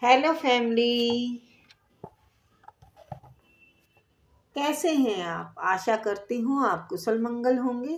Hello family. कैसे हैं आप? आशा करती हूँ आप कुशल मंगल होंगे।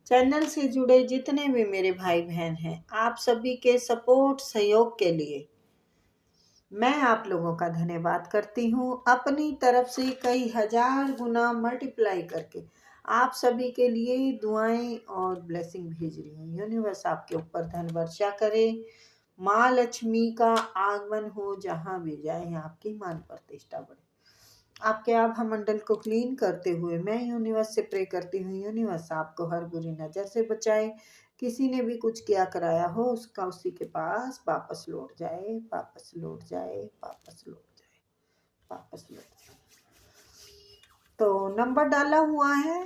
चैनल से जुड़े जितने भी मेरे भाई बहन हैं, आप सभी के सपोर्ट सहयोग के लिए मैं आप लोगों का धन्यवाद करती हूँ। अपनी तरफ से कई हजार गुना मल्टीप्लाई करके आप सभी के लिए दुआएं और ब्लेसिंग भेज रही हूँ। यूनिवर्स आपके ऊपर धन वर्षा करे, माँ लक्ष्मी का आगमन हो, जहाँ भी जाए आपकी मान प्रतिष्ठा बढ़े। आपके आभा मंडल को क्लीन करते हुए मैं यूनिवर्स से प्रे करती हूँ, यूनिवर्स आपको हर बुरी नज़र से बचाए। किसी ने भी कुछ किया कराया हो उसका उसी के पास वापस लौट जाए, वापस लौट जाए, वापस लौट जाए, वापस लौट जाए। तो नंबर डाला हुआ है,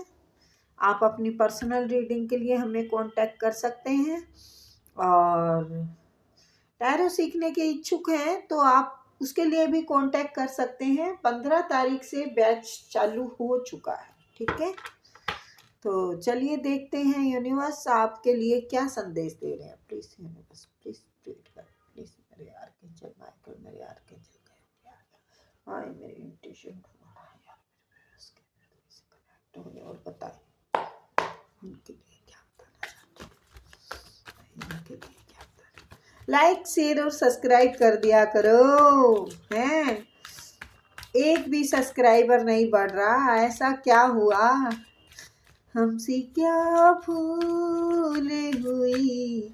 आप अपनी पर्सनल रीडिंग के लिए हमें कांटेक्ट कर सकते हैं। और टैरो सीखने के इच्छुक हैं तो आप उसके लिए भी कांटेक्ट कर सकते हैं। 15 तारीख से बैच चालू हो चुका है, ठीक है। तो चलिए देखते हैं यूनिवर्स आपके लिए क्या संदेश दे रहे हैं। प्लीज यूनिवर्स, प्लीज प्लीज मेरे आर्कएंजल माइकल, मेरे आर्कएंजल हाँ मेरी इंट्यूशन और बताएं उनके लिए क्या बताना चाहते हैं, उनके लिए क्या बताना। लाइक शेयर और सब्सक्राइब कर दिया करो हैं। एक भी सब्सक्राइबर नहीं बढ़ रहा, ऐसा क्या हुआ? हमसे क्या भूल हुई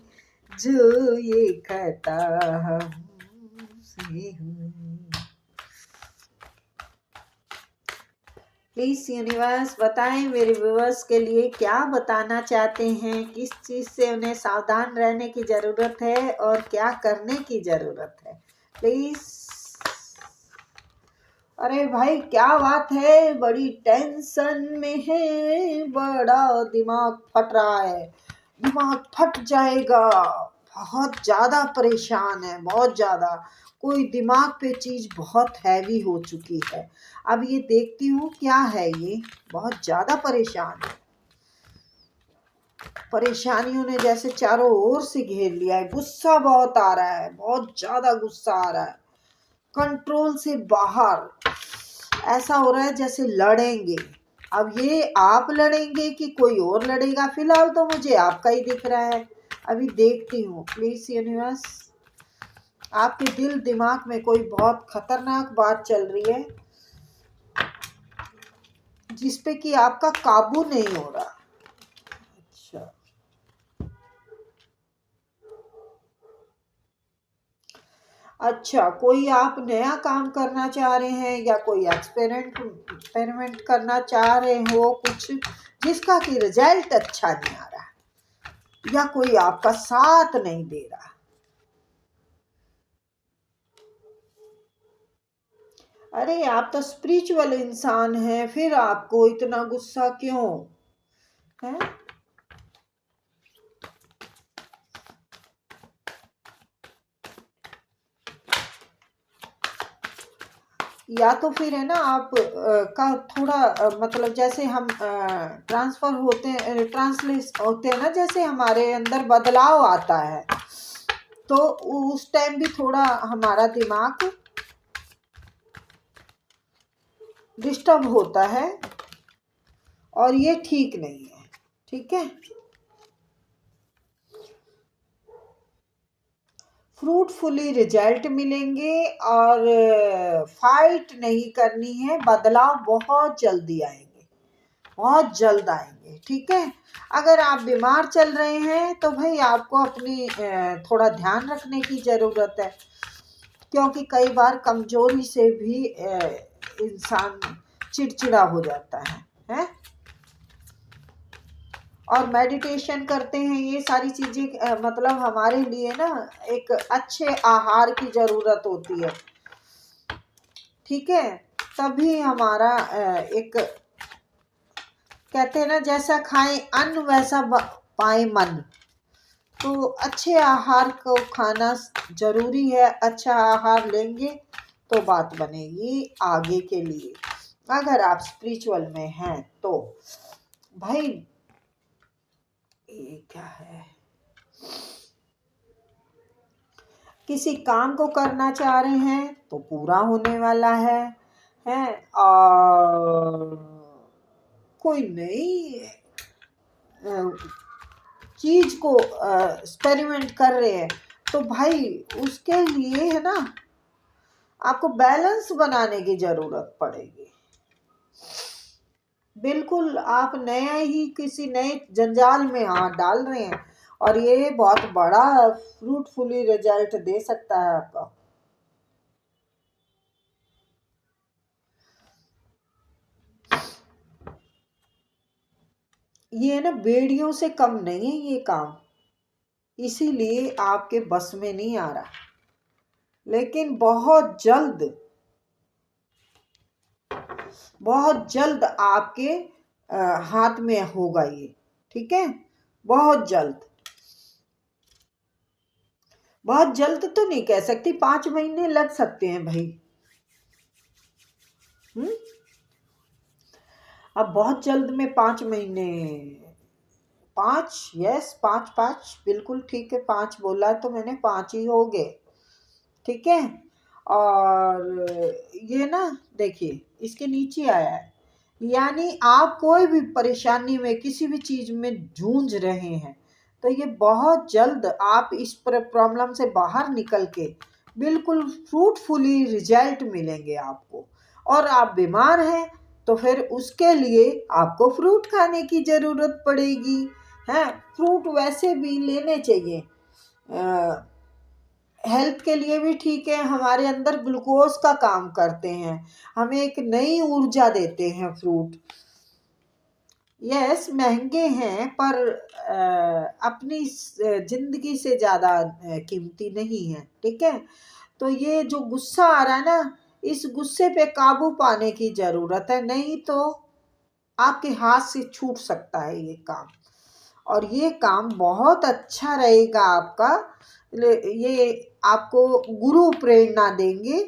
जो ये खता हमसे हुई। प्लीज यूनिवर्स बताएं मेरे व्यूअर्स के लिए क्या बताना चाहते हैं, किस चीज से उन्हें सावधान रहने की जरूरत है और क्या करने की जरूरत है। प्लीज। अरे भाई क्या बात है, बड़ी टेंशन में है, बड़ा दिमाग फट रहा है, दिमाग फट जाएगा। बहुत ज़्यादा परेशान है, बहुत ज़्यादा। कोई दिमाग पे चीज़ बहुत हैवी हो चुकी है। अब ये देखती हूँ क्या है, ये बहुत ज़्यादा परेशान है। परेशानियों ने जैसे चारों ओर से घेर लिया है। गुस्सा बहुत आ रहा है, बहुत ज़्यादा गुस्सा आ रहा है, कंट्रोल से बाहर। ऐसा हो रहा है जैसे लड़ेंगे। अब ये आप लड़ेंगे कि कोई और लड़ेगा? फिलहाल तो मुझे आपका ही दिख रहा है। अभी देखती हूँ। प्लीज यूनिवर्स, आपके दिल दिमाग में कोई बहुत खतरनाक बात चल रही है जिसपे कि आपका काबू नहीं हो रहा। अच्छा, अच्छा, कोई आप नया काम करना चाह रहे हैं या कोई एक्सपेरिमेंट करना चाह रहे हो कुछ, जिसका कि रिजल्ट अच्छा नहीं आ रहा, या कोई आपका साथ नहीं दे रहा। अरे आप तो स्पिरिचुअल इंसान हैं, फिर आपको इतना गुस्सा क्यों है? या तो फिर है ना आप का थोड़ा मतलब जैसे हम ट्रांसफर होते हैं, ट्रांसलेट होते हैं ना, जैसे हमारे अंदर बदलाव आता है तो उस टाइम भी थोड़ा हमारा दिमाग डिस्टर्ब होता है और ये ठीक नहीं है, ठीक है। फ्रूटफुली रिजल्ट मिलेंगे और फाइट नहीं करनी है, बदलाव बहुत जल्दी आएंगे, बहुत जल्द आएंगे, ठीक है। अगर आप बीमार चल रहे हैं तो भाई आपको अपनी थोड़ा ध्यान रखने की ज़रूरत है, क्योंकि कई बार कमजोरी से भी इंसान चिड़चिड़ा हो जाता है। और मेडिटेशन करते हैं, ये सारी चीज़ें मतलब हमारे लिए ना एक अच्छे आहार की ज़रूरत होती है, ठीक है। तभी हमारा एक कहते हैं ना, जैसा खाएं अन्न वैसा पाए मन। तो अच्छे आहार को खाना जरूरी है। अच्छा आहार लेंगे तो बात बनेगी आगे के लिए। अगर आप स्पिरिचुअल में हैं तो भाई ये क्या है, किसी काम को करना चाह रहे हैं तो पूरा होने वाला है। और कोई नई चीज को एक्सपेरिमेंट कर रहे हैं तो भाई उसके लिए है ना, आपको बैलेंस बनाने की जरूरत पड़ेगी। बिल्कुल आप नया ही किसी नए जंजाल में हाथ डाल रहे हैं और ये बहुत बड़ा फ्रूटफुली रिजल्ट दे सकता है आपका। ये ना बेड़ियों से कम नहीं है ये काम, इसीलिए आपके बस में नहीं आ रहा, लेकिन बहुत जल्द आपके हाथ में होगा ये। ठीक है, बहुत जल्द। बहुत जल्द तो नहीं कह सकती, 5 महीने लग सकते हैं भाई। अब बहुत जल्द में 5 महीने, 5, यस, 5 बिल्कुल ठीक है। 5 बोला तो मैंने 5 ही हो गए। ठीक है, और ये ना देखिए इसके नीचे आया है, यानी आप कोई भी परेशानी में किसी भी चीज में जूझ रहे हैं तो ये बहुत जल्द आप इस प्रॉब्लम से बाहर निकल के बिल्कुल फ्रूटफुली रिजल्ट मिलेंगे आपको। और आप बीमार हैं तो फिर उसके लिए आपको फ्रूट खाने की ज़रूरत पड़ेगी। हैं, फ्रूट वैसे भी लेने चाहिए, हेल्थ के लिए भी ठीक है, हमारे अंदर ग्लूकोज का काम करते हैं, हमें एक नई ऊर्जा देते हैं फ्रूट। यस, महंगे हैं पर अपनी जिंदगी से ज़्यादा कीमती नहीं है। ठीक है, तो ये जो गुस्सा आ रहा है ना, इस गुस्से पे काबू पाने की ज़रूरत है, नहीं तो आपके हाथ से छूट सकता है ये काम। और ये काम बहुत अच्छा रहेगा आपका, ये आपको गुरु प्रेरणा देंगे।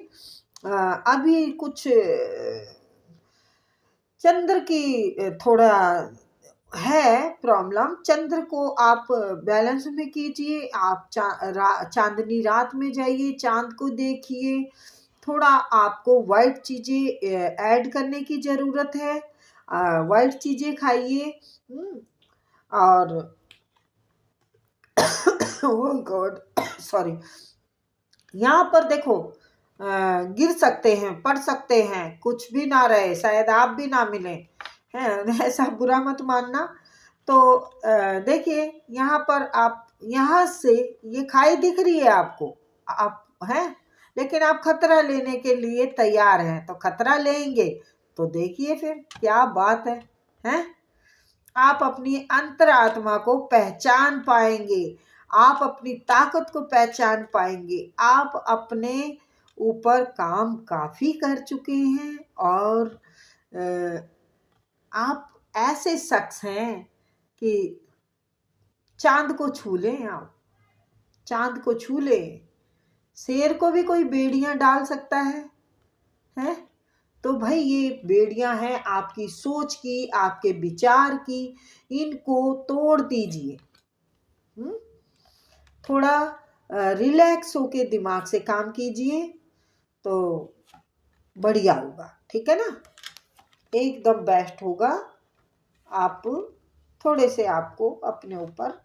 अभी कुछ चंद्र की थोड़ा है प्रॉब्लम, चंद्र को आप बैलेंस में कीजिए। आप चांदनी रात में जाइए, चांद को देखिए। थोड़ा आपको वाइट चीज़ें ऐड करने की ज़रूरत है, वाइट चीज़ें खाइए। और ओह गॉड, सॉरी, यहाँ पर देखो गिर सकते हैं, पढ़ सकते हैं, कुछ भी ना रहे, शायद आप भी ना मिले हैं, ऐसा बुरा मत मानना। तो देखिए यहाँ पर आप, यहाँ से ये खाई दिख रही है आपको, आप हैं, लेकिन आप खतरा लेने के लिए तैयार हैं तो खतरा लेंगे तो देखिए फिर क्या बात है। हैं, आप अपनी अंतरात्मा को पहचान पाएंगे, आप अपनी ताकत को पहचान पाएंगे। आप अपने ऊपर काम काफ़ी कर चुके हैं और आप ऐसे शख्स हैं कि चांद को छू लें, आप चांद को छू लें। शेर को भी कोई बेड़ियां डाल सकता है? तो भाई ये बेड़ियां हैं आपकी सोच की, आपके विचार की, इनको तोड़ दीजिए। थोड़ा रिलैक्स होके दिमाग से काम कीजिए तो बढ़िया होगा। ठीक है ना, एकदम बेस्ट होगा। आप थोड़े से आपको अपने ऊपर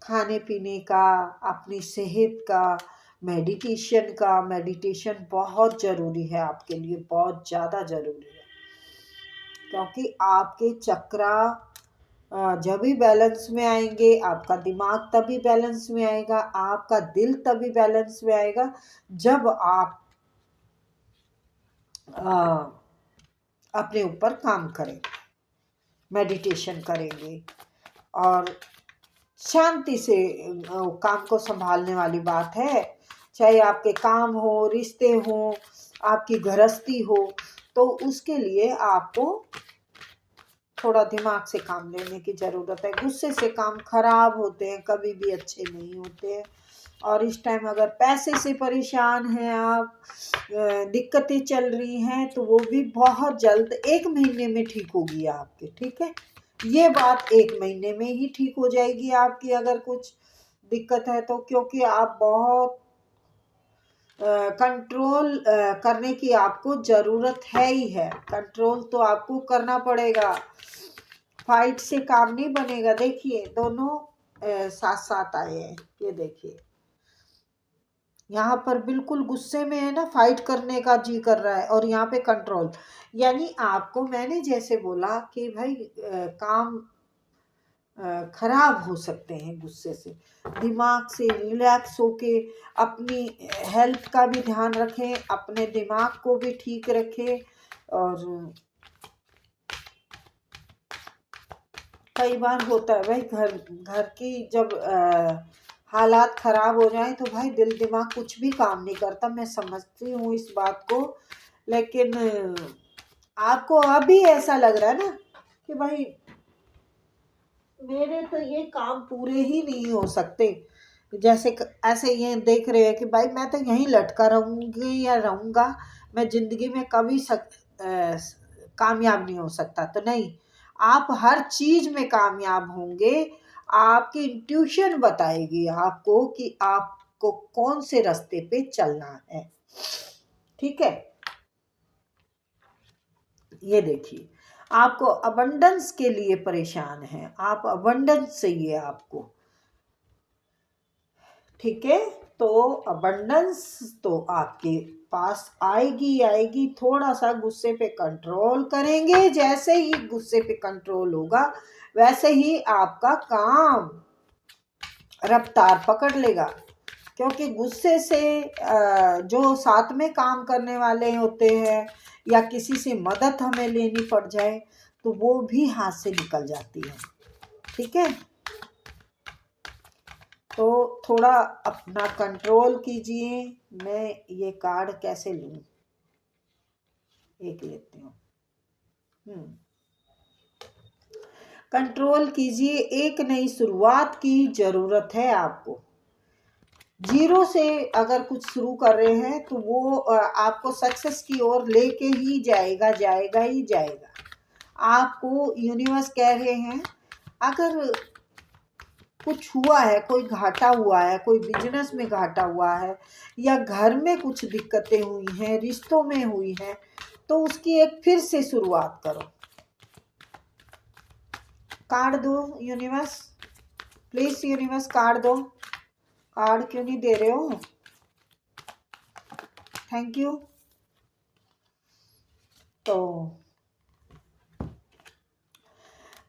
खाने पीने का, अपनी सेहत का, मेडिटेशन बहुत ज़रूरी है आपके लिए, बहुत ज़्यादा ज़रूरी है। क्योंकि आपके चक्रा जब भी बैलेंस में आएंगे, आपका दिमाग तभी बैलेंस में आएगा, आपका दिल तभी बैलेंस में आएगा जब आप अपने ऊपर काम करेंगे, मेडिटेशन करेंगे और शांति से काम को संभालने वाली बात है। चाहे आपके काम हो, रिश्ते हो, आपकी गृहस्थी हो, तो उसके लिए आपको थोड़ा दिमाग से काम लेने की ज़रूरत है। गुस्से से काम खराब होते हैं, कभी भी अच्छे नहीं होते हैं। और इस टाइम अगर पैसे से परेशान हैं आप, दिक्कतें चल रही हैं, तो वो भी बहुत जल्द 1 महीने में ठीक होगी आपके। ठीक है, ये बात 1 महीने में ही ठीक हो जाएगी आपकी। अगर कुछ दिक्कत है, तो क्योंकि आप बहुत कंट्रोल करने की आपको ज़रूरत है ही है। कंट्रोल तो आपको करना पड़ेगा, फाइट से काम नहीं बनेगा। देखिए दोनों साथ साथ आए हैं, ये देखिए यहाँ पर बिल्कुल गुस्से में है ना, फाइट करने का जी कर रहा है, और यहाँ पे कंट्रोल। यानी आपको मैंने जैसे बोला कि भाई काम खराब हो सकते हैं गुस्से से। दिमाग से रिलैक्स होके अपनी हेल्थ का भी ध्यान रखें, अपने दिमाग को भी ठीक रखें। और कई बार होता है भाई, घर घर की जब हालात खराब हो जाए तो भाई दिल दिमाग कुछ भी काम नहीं करता। मैं समझती हूँ इस बात को, लेकिन आपको अभी ऐसा लग रहा है ना कि भाई मेरे तो ये काम पूरे ही नहीं हो सकते, जैसे ऐसे ये देख रहे हैं कि भाई मैं तो यहीं लटका रहूंगी या रहूंगा, मैं जिंदगी में कभी कामयाब नहीं हो सकता। तो नहीं, आप हर चीज में कामयाब होंगे। आपकी इंट्यूशन बताएगी आपको कि आपको कौन से रास्ते पे चलना है। ठीक है, ये देखिए आपको अबंडेंस के लिए परेशान है, आप अबंडेंस चाहिए आपको। ठीक है, तो अबंडेंस तो आपके पास आएगी आएगी। थोड़ा सा गुस्से पे कंट्रोल करेंगे, जैसे ही गुस्से पे कंट्रोल होगा वैसे ही आपका काम रफ्तार पकड़ लेगा। क्योंकि गुस्से से जो साथ में काम करने वाले होते हैं या किसी से मदद हमें लेनी पड़ जाए तो वो भी हाथ से निकल जाती है। ठीक है, तो थोड़ा अपना कंट्रोल कीजिए। मैं ये कार्ड कैसे लूं, एक लेती हूँ। कंट्रोल कीजिए, एक नई शुरुआत की जरूरत है आपको। जीरो से अगर कुछ शुरू कर रहे हैं तो वो आपको सक्सेस की ओर लेके ही जाएगा, जाएगा ही जाएगा। आपको यूनिवर्स कह रहे हैं, अगर कुछ हुआ है, कोई घाटा हुआ है, कोई बिजनेस में घाटा हुआ है, या घर में कुछ दिक्कतें हुई हैं, रिश्तों में हुई हैं, तो उसकी एक फिर से शुरुआत करो। कार्ड दो यूनिवर्स, प्लीज यूनिवर्स कार्ड दो। कार्ड क्यों नहीं दे रहे हो? Thank you. तो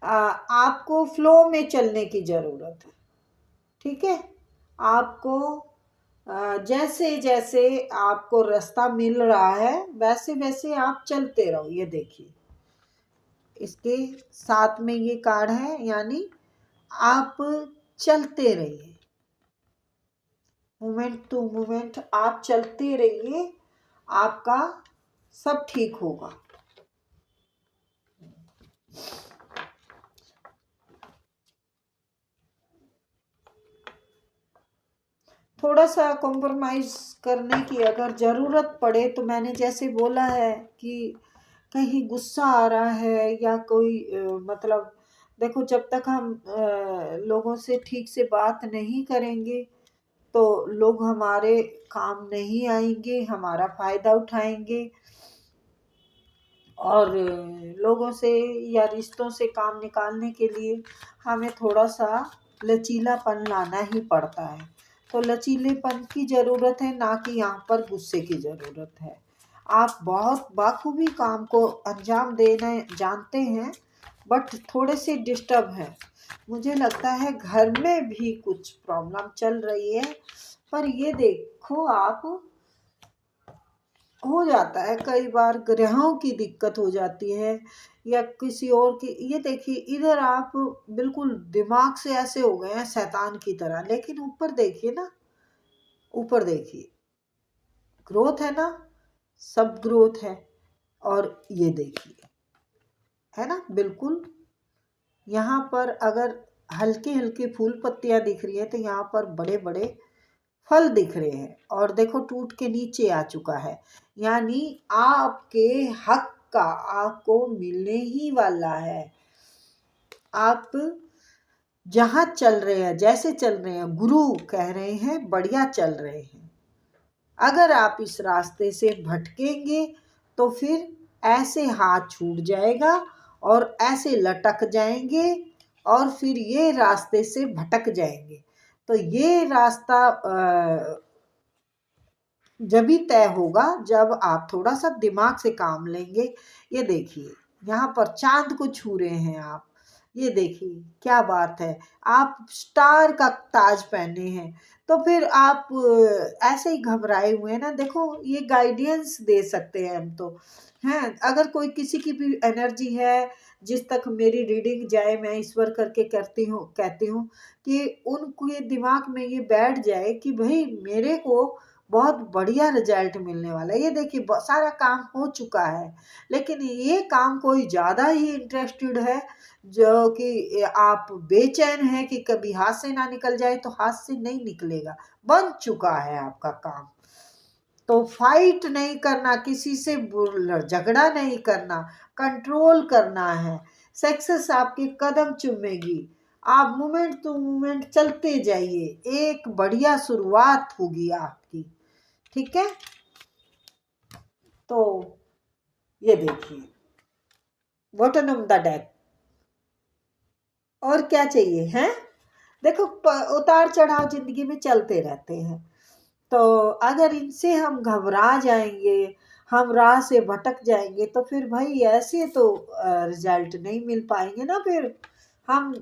आपको फ्लो में चलने की जरूरत है। ठीक है, आपको जैसे जैसे आपको रास्ता मिल रहा है वैसे वैसे आप चलते रहो। ये देखिए इसके साथ में ये कार्ड है, यानी आप चलते रहिए, मोमेंट टू मोमेंट आप चलते रहिए, आपका सब ठीक होगा। थोड़ा सा कॉम्प्रोमाइज करने की अगर ज़रूरत पड़े तो मैंने जैसे बोला है कि कहीं गुस्सा आ रहा है या कोई मतलब देखो, जब तक हम लोगों से ठीक से बात नहीं करेंगे तो लोग हमारे काम नहीं आएंगे, हमारा फ़ायदा उठाएंगे। और लोगों से या रिश्तों से काम निकालने के लिए हमें थोड़ा सा लचीलापन लाना ही पड़ता है। तो लचीलेपन की ज़रूरत है, ना कि यहाँ पर गुस्से की ज़रूरत है। आप बहुत बाखूबी काम को अंजाम देना जानते हैं, बट थोड़े से डिस्टर्ब हैं। मुझे लगता है घर में भी कुछ प्रॉब्लम चल रही है, पर ये देखो आप, हो जाता है कई बार, ग्रहों की दिक्कत हो जाती है या किसी और की। ये देखिए इधर आप बिल्कुल दिमाग से ऐसे हो गए हैं शैतान की तरह, लेकिन ऊपर देखिए ना, ऊपर देखिए ग्रोथ है ना, सब ग्रोथ है। और ये देखिए, है ना, बिल्कुल यहाँ पर अगर हल्के हल्के फूल पत्तियां दिख रही है तो यहाँ पर बड़े बड़े फल दिख रहे हैं। और देखो टूट के नीचे आ चुका है, यानी आपके हक का आपको मिलने ही वाला है। आप जहाँ चल रहे हैं, जैसे चल रहे हैं, गुरु कह रहे हैं बढ़िया चल रहे हैं। अगर आप इस रास्ते से भटकेंगे तो फिर ऐसे हाथ छूट जाएगा और ऐसे लटक जाएंगे और फिर ये रास्ते से भटक जाएंगे। तो ये रास्ता जब ही तय होगा जब आप थोड़ा सा दिमाग से काम लेंगे। ये देखिए, यहाँ पर चांद को छू रहे हैं आप। ये देखिए क्या बात है, आप स्टार का ताज पहने हैं। तो फिर आप ऐसे ही घबराए हुए हैं ना। देखो ये गाइडेंस दे सकते हैं हम तो हैं। अगर कोई किसी की भी एनर्जी है, जिस तक मेरी रीडिंग जाए, मैं ईश्वर करके करती हूँ, कहती हूँ कि उनके दिमाग में ये बैठ जाए कि भाई मेरे को बहुत बढ़िया रिजल्ट मिलने वाला है। ये देखिए सारा काम हो चुका है, लेकिन ये काम कोई ज़्यादा ही इंटरेस्टेड है, जो कि आप बेचैन हैं कि कभी हाथ से ना निकल जाए। तो हाथ से नहीं निकलेगा, बन चुका है आपका काम। तो फाइट नहीं करना, किसी से झगड़ा नहीं करना, कंट्रोल करना है। सक्सेस आपके कदम चूमेगी। आप मोमेंट टू मोमेंट चलते जाइए, एक बढ़िया शुरुआत होगी आपकी। ठीक है, तो ये देखिए बॉटम ऑफ द डेक। और क्या चाहिए है? देखो उतार चढ़ाव जिंदगी में चलते रहते हैं। तो अगर इनसे हम घबरा जाएंगे, हम राह से भटक जाएंगे, तो फिर भाई ऐसे तो रिजल्ट नहीं मिल पाएंगे ना। फिर हम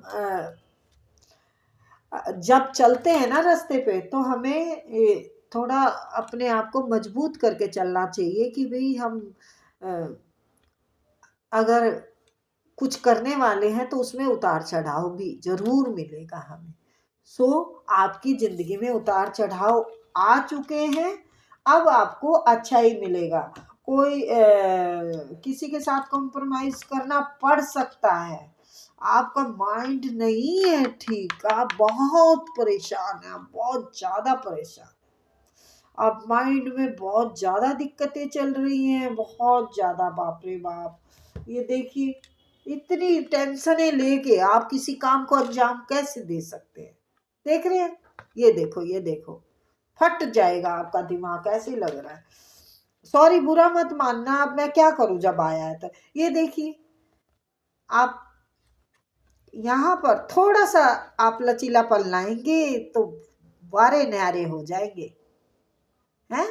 जब चलते हैं ना रास्ते पे, तो हमें थोड़ा अपने आप को मजबूत करके चलना चाहिए कि भाई हम अगर कुछ करने वाले हैं तो उसमें उतार चढ़ाव भी जरूर मिलेगा हमें। सो आपकी जिंदगी में उतार चढ़ाव आ चुके हैं, अब आपको अच्छा ही मिलेगा। कोई किसी के साथ कॉम्प्रोमाइज करना पड़ सकता है। आपका माइंड नहीं है ठीक, आप बहुत परेशान हैं, आप बहुत ज्यादा परेशान। अब माइंड में बहुत ज्यादा दिक्कतें चल रही हैं, बहुत ज्यादा, बाप रे बाप। ये देखिए इतनी टेंशनें लेके आप किसी काम को अंजाम कैसे दे सकते हैं? देख रहे हैं, ये देखो, ये देखो, फट जाएगा आपका दिमाग, ऐसे लग रहा है। सॉरी, बुरा मत मानना, अब मैं क्या करूं जब आया है तो। ये देखिए आप यहाँ पर थोड़ा सा आप लचीलापन लाएंगे तो वारे न्यारे हो जाएंगे हैं।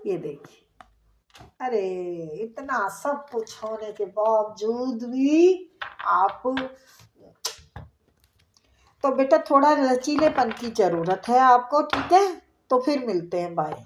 ये देखिए, अरे इतना सब कुछ होने के बावजूद भी आप, तो बेटा थोड़ा लचीलेपन की जरूरत है आपको। ठीक है, तो फिर मिलते हैं, बाय।